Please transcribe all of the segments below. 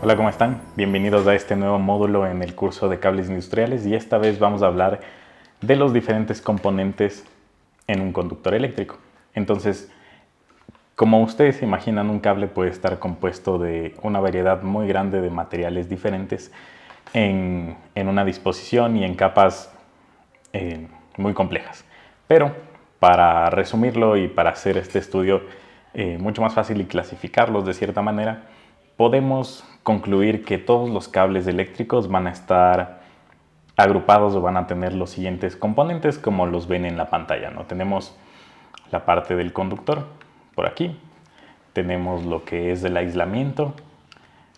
Hola, ¿cómo están? Bienvenidos a este nuevo módulo en el curso de cables industriales y esta vez vamos a hablar de los diferentes componentes en un conductor eléctrico. Entonces, como ustedes se imaginan, un cable puede estar compuesto de una variedad muy grande de materiales diferentes en una disposición y en capas muy complejas. Pero para resumirlo y para hacer este estudio mucho más fácil y clasificarlos de cierta manera, podemos concluir que todos los cables eléctricos van a estar agrupados o van a tener los siguientes componentes como los ven en la pantalla, ¿no? Tenemos la parte del conductor por aquí, tenemos lo que es el aislamiento,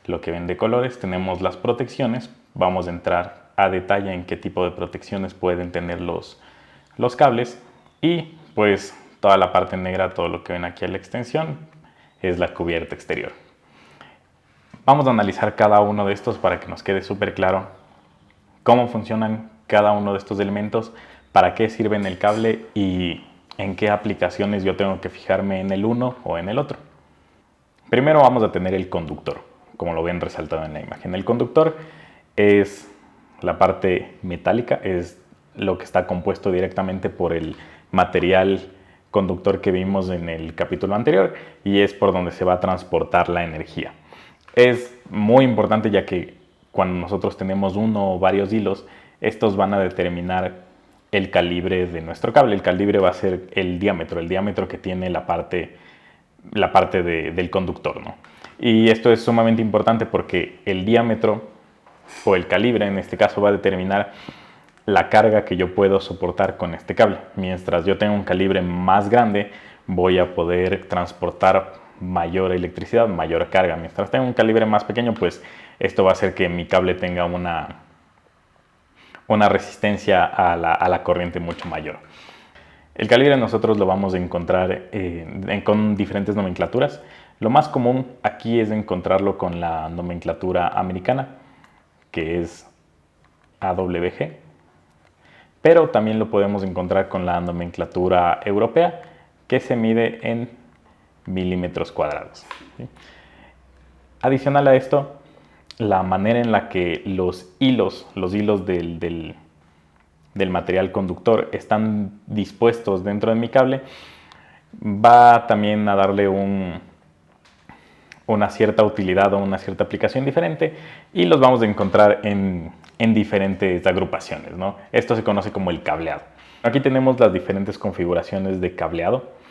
lo que ven de colores, tenemos las protecciones, vamos a entrar a detalle en qué tipo de protecciones pueden tener los cables y pues toda la parte negra, todo lo que ven aquí a la extensión es la cubierta exterior. Vamos a analizar cada uno de estos para que nos quede súper claro cómo funcionan cada uno de estos elementos, para qué sirven el cable y en qué aplicaciones yo tengo que fijarme en el uno o en el otro. Primero vamos a tener el conductor, como lo ven resaltado en la imagen. El conductor es la parte metálica, es lo que está compuesto directamente por el material conductor que vimos en el capítulo anterior y es por donde se va a transportar la energía. Es muy importante ya que cuando nosotros tenemos uno o varios hilos, estos van a determinar el calibre de nuestro cable. El calibre va a ser el diámetro que tiene la parte del conductor, ¿no? Y esto es sumamente importante porque el diámetro o el calibre en este caso va a determinar la carga que yo puedo soportar con este cable. Mientras yo tenga un calibre más grande, voy a poder transportar mayor electricidad, mayor carga. Mientras tenga un calibre más pequeño, pues esto va a hacer que mi cable tenga una resistencia a la corriente mucho mayor. El calibre nosotros lo vamos a encontrar con diferentes nomenclaturas. Lo más común aquí es encontrarlo con la nomenclatura americana, que es AWG, pero también lo podemos encontrar con la nomenclatura europea, que se mide en milímetros cuadrados. ¿Sí? Adicional a esto, la manera en la que los hilos del material conductor están dispuestos dentro de mi cable va también a darle una cierta utilidad o una cierta aplicación diferente y los vamos a encontrar en diferentes agrupaciones, ¿no? Esto se conoce como el cableado. Aquí tenemos las diferentes configuraciones de cableado.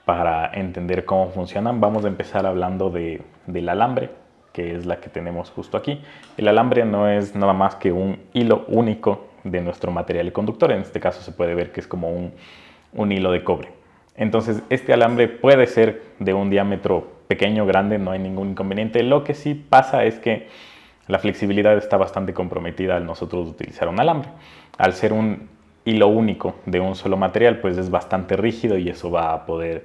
Para entender cómo funcionan, vamos a empezar hablando del alambre, que es la que tenemos justo aquí. El alambre no es nada más que un hilo único de nuestro material conductor. En este caso se puede ver que es como un hilo de cobre. Entonces este alambre puede ser de un diámetro pequeño o grande, no hay ningún inconveniente. Lo que sí pasa es que la flexibilidad está bastante comprometida al nosotros utilizar un alambre. Al ser un hilo único de un solo material, pues es bastante rígido y eso va a poder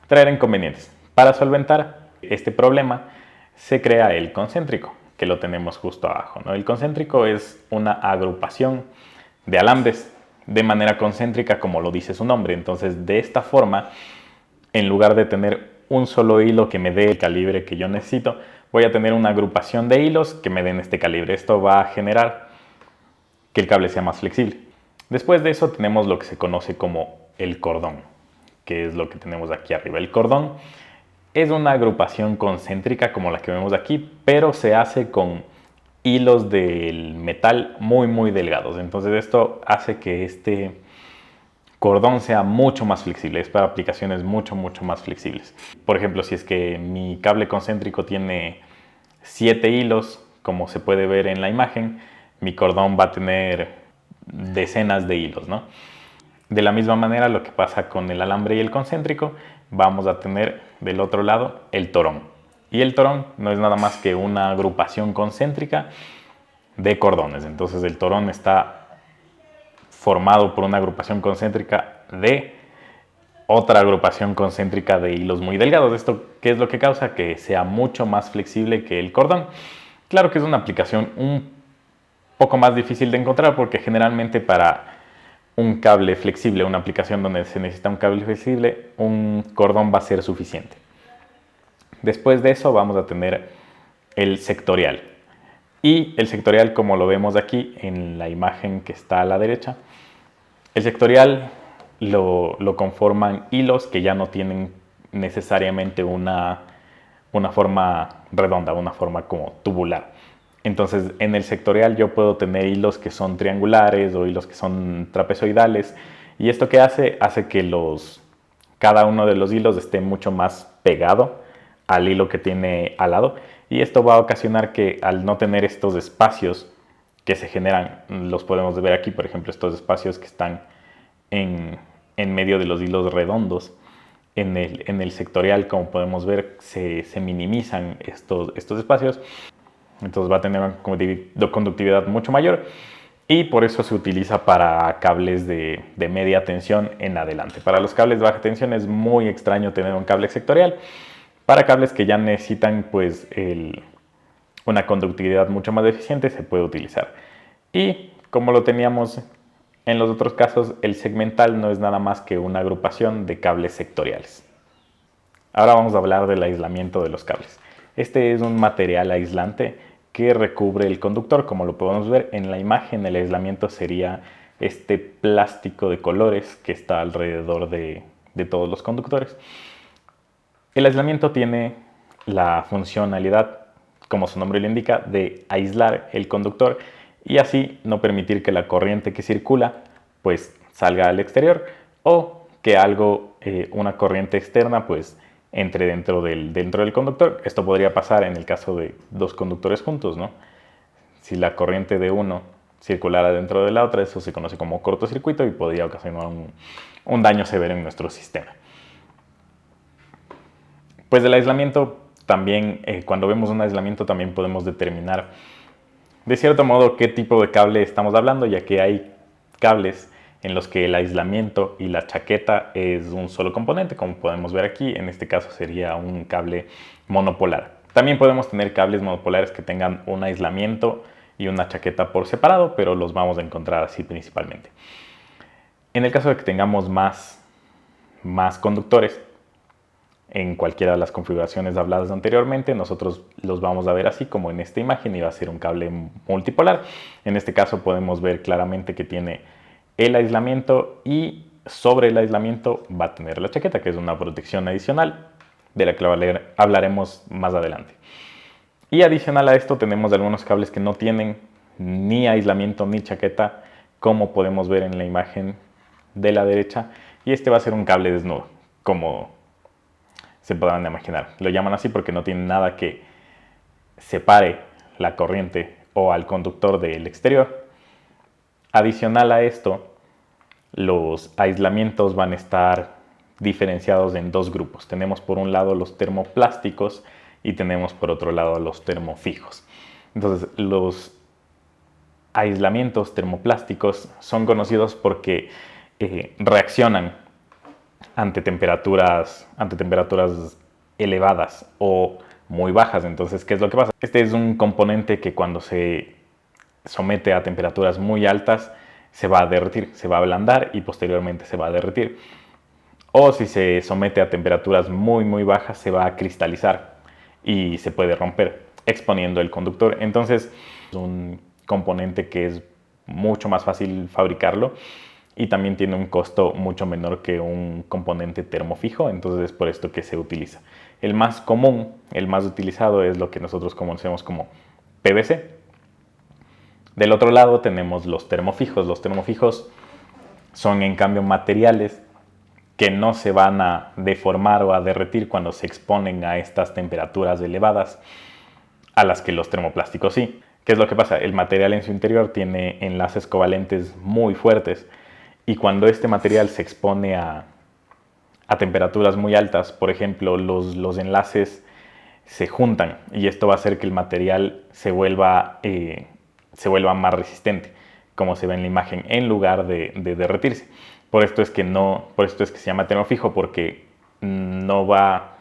traer inconvenientes. Para solventar este problema se crea el concéntrico, que lo tenemos justo abajo, ¿no? El concéntrico es una agrupación de alambres de manera concéntrica, como lo dice su nombre. Entonces, de esta forma, en lugar de tener un solo hilo que me dé el calibre que yo necesito, voy a tener una agrupación de hilos que me den este calibre. Esto va a generar que el cable sea más flexible. Después de eso tenemos lo que se conoce como el cordón, que es lo que tenemos aquí arriba. El cordón es una agrupación concéntrica como la que vemos aquí, pero se hace con hilos del metal muy delgados. Entonces esto hace que este cordón sea mucho más flexible, es para aplicaciones mucho más flexibles. Por ejemplo, si es que mi cable concéntrico tiene 7 hilos, como se puede ver en la imagen, mi cordón va a tener decenas de hilos, ¿no? De la misma manera, lo que pasa con el alambre y el concéntrico, vamos a tener del otro lado el torón. Y el torón no es nada más que una agrupación concéntrica de cordones. Entonces el torón está formado por una agrupación concéntrica de otra agrupación concéntrica de hilos muy delgados. ¿Esto qué es lo que causa? Que sea mucho más flexible que el cordón. Claro que es una aplicación un poco más difícil de encontrar porque generalmente para un cable flexible, una aplicación donde se necesita un cable flexible, un cordón va a ser suficiente. Después de eso vamos a tener el sectorial. Y el sectorial, como lo vemos aquí en la imagen que está a la derecha, el sectorial lo conforman hilos que ya no tienen necesariamente una forma redonda, una forma como tubular. Entonces, en el sectorial yo puedo tener hilos que son triangulares o hilos que son trapezoidales. ¿Y esto qué hace? Hace que cada uno de los hilos esté mucho más pegado al hilo que tiene al lado. Y esto va a ocasionar que al no tener estos espacios que se generan, los podemos ver aquí, por ejemplo, estos espacios que están en medio de los hilos redondos, en el sectorial, como podemos ver, se minimizan estos espacios. Entonces va a tener una conductividad mucho mayor y por eso se utiliza para cables de media tensión en adelante. Para los cables de baja tensión es muy extraño tener un cable sectorial. Para cables que ya necesitan pues una conductividad mucho más eficiente se puede utilizar. Y como lo teníamos en los otros casos, el segmental no es nada más que una agrupación de cables sectoriales. Ahora vamos a hablar del aislamiento de los cables. Este es un material aislante que recubre el conductor. Como lo podemos ver en la imagen, el aislamiento sería este plástico de colores que está alrededor de todos los conductores. El aislamiento tiene la funcionalidad, como su nombre le indica, de aislar el conductor y así no permitir que la corriente que circula pues salga al exterior o que una corriente externa pues entre dentro del conductor. Esto podría pasar en el caso de dos conductores juntos, ¿no? Si la corriente de uno circulara dentro de la otra, eso se conoce como cortocircuito y podría ocasionar un daño severo en nuestro sistema. Pues del aislamiento también, cuando vemos un aislamiento también podemos determinar de cierto modo qué tipo de cable estamos hablando, ya que hay cables en los que el aislamiento y la chaqueta es un solo componente, como podemos ver aquí. En este caso sería un cable monopolar. También podemos tener cables monopolares que tengan un aislamiento y una chaqueta por separado, pero los vamos a encontrar así principalmente. En el caso de que tengamos más conductores, en cualquiera de las configuraciones habladas anteriormente, nosotros los vamos a ver así como en esta imagen y va a ser un cable multipolar. En este caso podemos ver claramente que tiene el aislamiento y sobre el aislamiento va a tener la chaqueta, que es una protección adicional de la que hablaremos más adelante. Y adicional a esto tenemos algunos cables que no tienen ni aislamiento ni chaqueta, como podemos ver en la imagen de la derecha, y este va a ser un cable desnudo, como se podrán imaginar. Lo llaman así porque no tiene nada que separe la corriente o al conductor del exterior. Adicional a esto, los aislamientos van a estar diferenciados en dos grupos. Tenemos por un lado los termoplásticos y tenemos por otro lado los termofijos. Entonces, los aislamientos termoplásticos son conocidos porque reaccionan ante temperaturas elevadas o muy bajas. Entonces, ¿qué es lo que pasa? Este es un componente que cuando se somete a temperaturas muy altas se va a derretir, se va a ablandar y posteriormente se va a derretir. O si se somete a temperaturas muy bajas se va a cristalizar y se puede romper, exponiendo el conductor. Entonces, es un componente que es mucho más fácil fabricarlo y también tiene un costo mucho menor que un componente termofijo, entonces es por esto que se utiliza. El más común, el más utilizado es lo que nosotros conocemos como PVC. Del otro lado tenemos los termofijos. Los termofijos son en cambio materiales que no se van a deformar o a derretir cuando se exponen a estas temperaturas elevadas a las que los termoplásticos sí. ¿Qué es lo que pasa? El material en su interior tiene enlaces covalentes muy fuertes y cuando este material se expone a temperaturas muy altas, por ejemplo, los enlaces se juntan y esto va a hacer que el material se vuelva más resistente, como se ve en la imagen, en lugar de derretirse. Por esto es que se llama termofijo, porque no va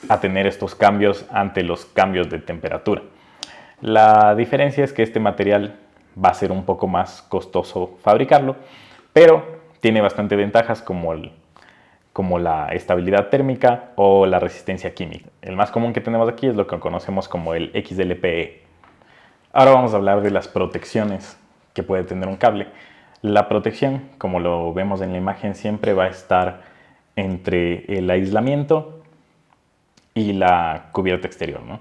a tener estos cambios ante los cambios de temperatura. La diferencia es que este material va a ser un poco más costoso fabricarlo, pero tiene bastante ventajas como como la estabilidad térmica o la resistencia química. El más común que tenemos aquí es lo que conocemos como el XLPE. Ahora vamos a hablar de las protecciones que puede tener un cable. La protección, como lo vemos en la imagen, siempre va a estar entre el aislamiento y la cubierta exterior, ¿no?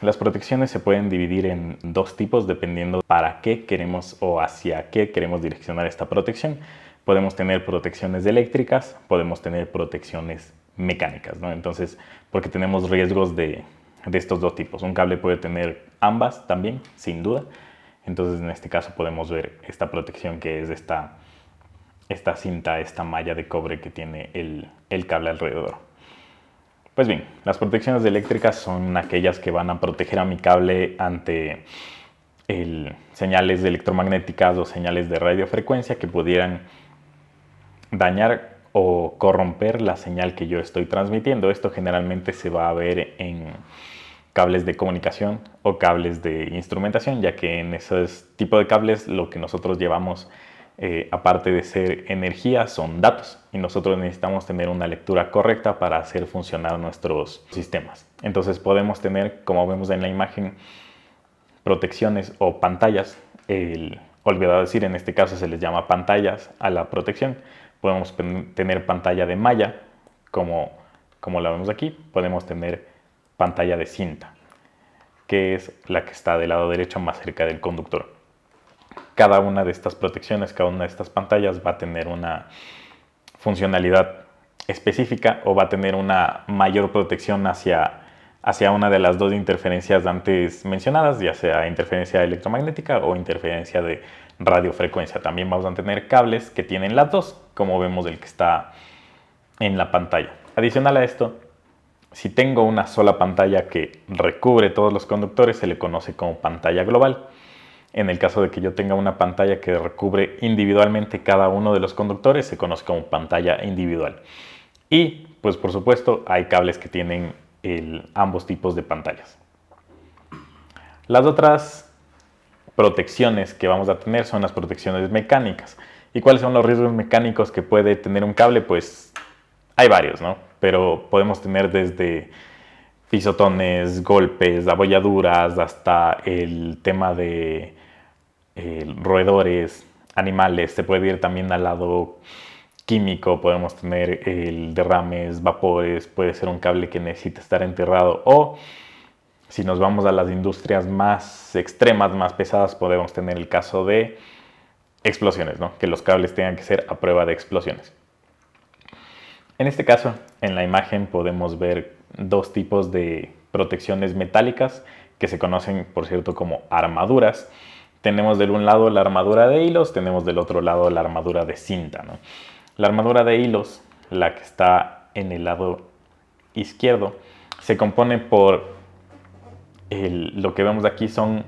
Las protecciones se pueden dividir en dos tipos dependiendo para qué queremos o hacia qué queremos direccionar esta protección. Podemos tener protecciones eléctricas, podemos tener protecciones mecánicas, ¿no? Entonces, porque tenemos riesgos de estos dos tipos. Un cable puede tener ambas también, sin duda. Entonces, en este caso podemos ver esta protección que es esta cinta, esta malla de cobre que tiene el cable alrededor. Pues bien, las protecciones eléctricas son aquellas que van a proteger a mi cable ante señales electromagnéticas o señales de radiofrecuencia que pudieran dañar o corromper la señal que yo estoy transmitiendo. Esto generalmente se va a ver en cables de comunicación o cables de instrumentación, ya que en ese tipo de cables lo que nosotros llevamos, aparte de ser energía, son datos, y nosotros necesitamos tener una lectura correcta para hacer funcionar nuestros sistemas. Entonces podemos tener, como vemos en la imagen, protecciones o pantallas. Olvidado decir, en este caso se les llama pantallas a la protección. Podemos tener pantalla de malla, como la vemos aquí. Podemos tener pantalla de cinta, que es la que está del lado derecho más cerca del conductor. Cada una de estas protecciones, cada una de estas pantallas va a tener una funcionalidad específica o va a tener una mayor protección hacia una de las dos interferencias antes mencionadas, ya sea interferencia electromagnética o interferencia de radiofrecuencia. También vamos a tener cables que tienen las dos, como vemos el que está en la pantalla. Adicional a esto, si tengo una sola pantalla que recubre todos los conductores, se le conoce como pantalla global. En el caso de que yo tenga una pantalla que recubre individualmente cada uno de los conductores, se conoce como pantalla individual. Y, pues por supuesto, hay cables que tienen ambos tipos de pantallas. Las otras protecciones que vamos a tener son las protecciones mecánicas. ¿Y cuáles son los riesgos mecánicos que puede tener un cable? Pues hay varios, ¿no? Pero podemos tener desde pisotones, golpes, abolladuras, hasta el tema de roedores, animales. Se puede ir también al lado químico, podemos tener derrames, vapores, puede ser un cable que necesita estar enterrado, o si nos vamos a las industrias más extremas, más pesadas, podemos tener el caso de explosiones, ¿no? Que los cables tengan que ser a prueba de explosiones. En este caso, en la imagen podemos ver dos tipos de protecciones metálicas que se conocen, por cierto, como armaduras. Tenemos del un lado la armadura de hilos, tenemos del otro lado la armadura de cinta, ¿no? La armadura de hilos, la que está en el lado izquierdo, se compone por lo que vemos aquí son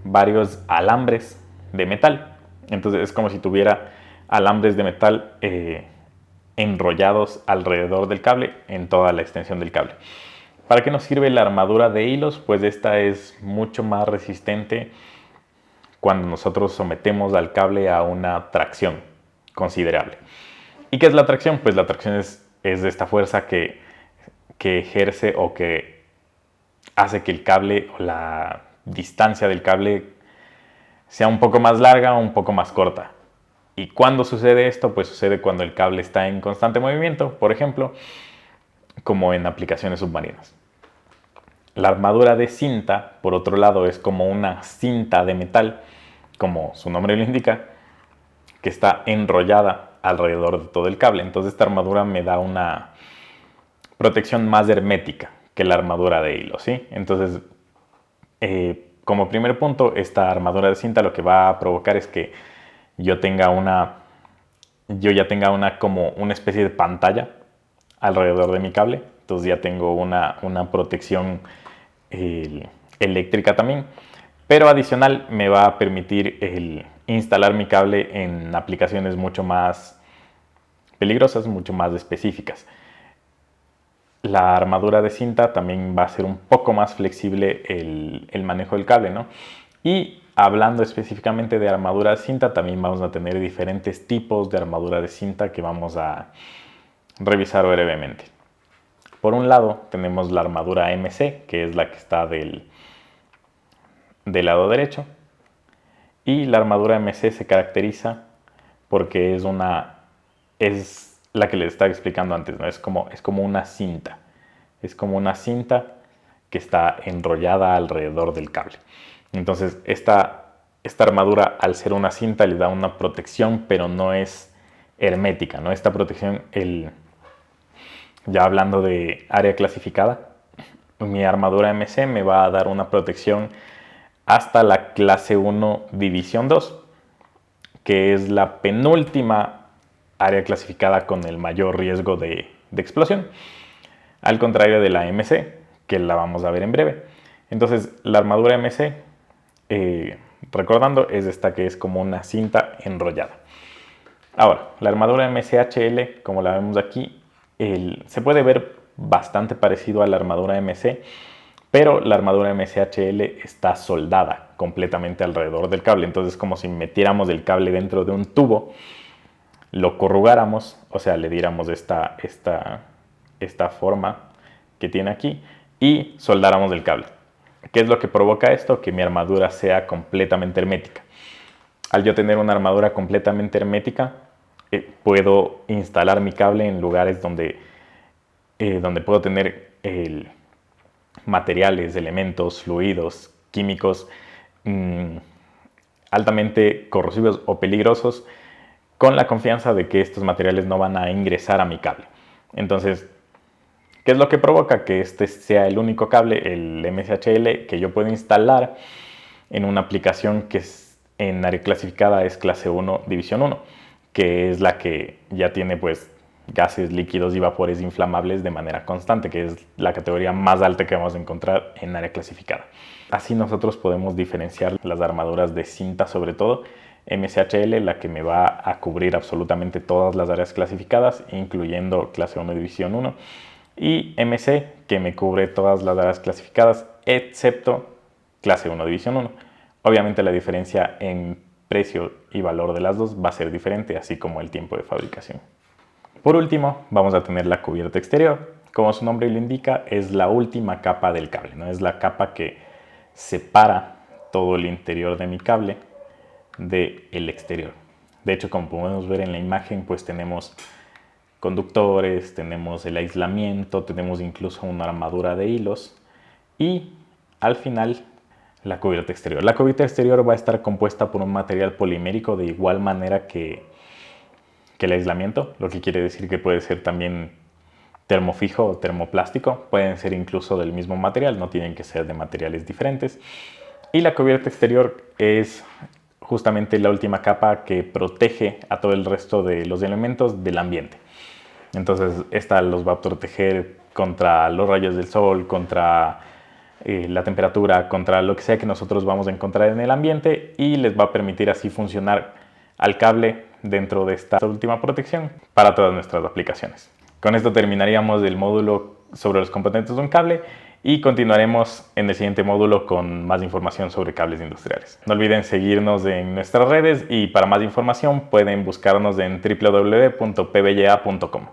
varios alambres de metal. Entonces es como si tuviera alambres de metal enrollados alrededor del cable en toda la extensión del cable. ¿Para qué nos sirve la armadura de hilos? Pues esta es mucho más resistente cuando nosotros sometemos al cable a una tracción considerable. ¿Y qué es la tracción? Pues la tracción es esta fuerza que ejerce o que hace que el cable o la distancia del cable sea un poco más larga o un poco más corta. ¿Y cuándo sucede esto? Pues sucede cuando el cable está en constante movimiento, por ejemplo, como en aplicaciones submarinas. La armadura de cinta, por otro lado, es como una cinta de metal, como su nombre lo indica, que está enrollada alrededor de todo el cable. Entonces esta armadura me da una protección más hermética que la armadura de hilo, ¿sí? Entonces, como primer punto, esta armadura de cinta lo que va a provocar es que yo ya tenga como una especie de pantalla alrededor de mi cable. Entonces ya tengo una protección eléctrica también. Pero adicional me va a permitir instalar mi cable en aplicaciones mucho más peligrosas, mucho más específicas. La armadura de cinta también va a ser un poco más flexible el manejo del cable, ¿no? Y hablando específicamente de armadura de cinta, también vamos a tener diferentes tipos de armadura de cinta que vamos a revisar brevemente. Por un lado tenemos la armadura MC, que es la que está del lado derecho. Y la armadura MC se caracteriza porque es la que les estaba explicando antes, ¿no? Es como una cinta. Es como una cinta que está enrollada alrededor del cable. Entonces esta armadura, al ser una cinta, le da una protección, pero no es hermética, ¿no? Esta protección, ya hablando de área clasificada, mi armadura MC me va a dar una protección hasta la clase 1 división 2, que es la penúltima área clasificada con el mayor riesgo de explosión, al contrario de la MC, que la vamos a ver en breve. Entonces la armadura MC, recordando, es esta que es como una cinta enrollada. Ahora, la armadura MCHL, como la vemos aquí, se puede ver bastante parecido a la armadura MC, pero la armadura MCHL está soldada completamente alrededor del cable. Entonces es como si metiéramos el cable dentro de un tubo, lo corrugáramos, o sea, le diéramos esta forma que tiene aquí y soldáramos el cable. ¿Qué es lo que provoca esto? Que mi armadura sea completamente hermética. Al yo tener una armadura completamente hermética, puedo instalar mi cable en lugares donde puedo tener materiales, elementos, fluidos, químicos altamente corrosivos o peligrosos, con la confianza de que estos materiales no van a ingresar a mi cable. Entonces, ¿qué es lo que provoca? Que este sea el único cable, el MCHL, que yo puedo instalar en una aplicación que en área clasificada es clase 1, división 1, que es la que ya tiene pues gases, líquidos y vapores inflamables de manera constante, que es la categoría más alta que vamos a encontrar en área clasificada. Así nosotros podemos diferenciar las armaduras de cinta, sobre todo MCHL, la que me va a cubrir absolutamente todas las áreas clasificadas, incluyendo clase 1 división 1, y MC, que me cubre todas las áreas clasificadas, excepto clase 1 división 1. Obviamente la diferencia en precio y valor de las dos va a ser diferente, así como el tiempo de fabricación. Por último, vamos a tener la cubierta exterior. Como su nombre lo indica, es la última capa del cable, ¿no? Es la capa que separa todo el interior de mi cable del exterior. De hecho, como podemos ver en la imagen, pues tenemos conductores, tenemos el aislamiento, tenemos incluso una armadura de hilos y al final la cubierta exterior. La cubierta exterior va a estar compuesta por un material polimérico de igual manera que el aislamiento, lo que quiere decir que puede ser también termofijo o termoplástico, pueden ser incluso del mismo material, no tienen que ser de materiales diferentes. Y la cubierta exterior es justamente la última capa que protege a todo el resto de los elementos del ambiente. Entonces esta los va a proteger contra los rayos del sol, contra la temperatura, contra lo que sea que nosotros vamos a encontrar en el ambiente, y les va a permitir así funcionar al cable dentro de esta última protección para todas nuestras aplicaciones. Con esto terminaríamos el módulo sobre los componentes de un cable y continuaremos en el siguiente módulo con más información sobre cables industriales. No olviden seguirnos en nuestras redes y para más información pueden buscarnos en www.pbya.com.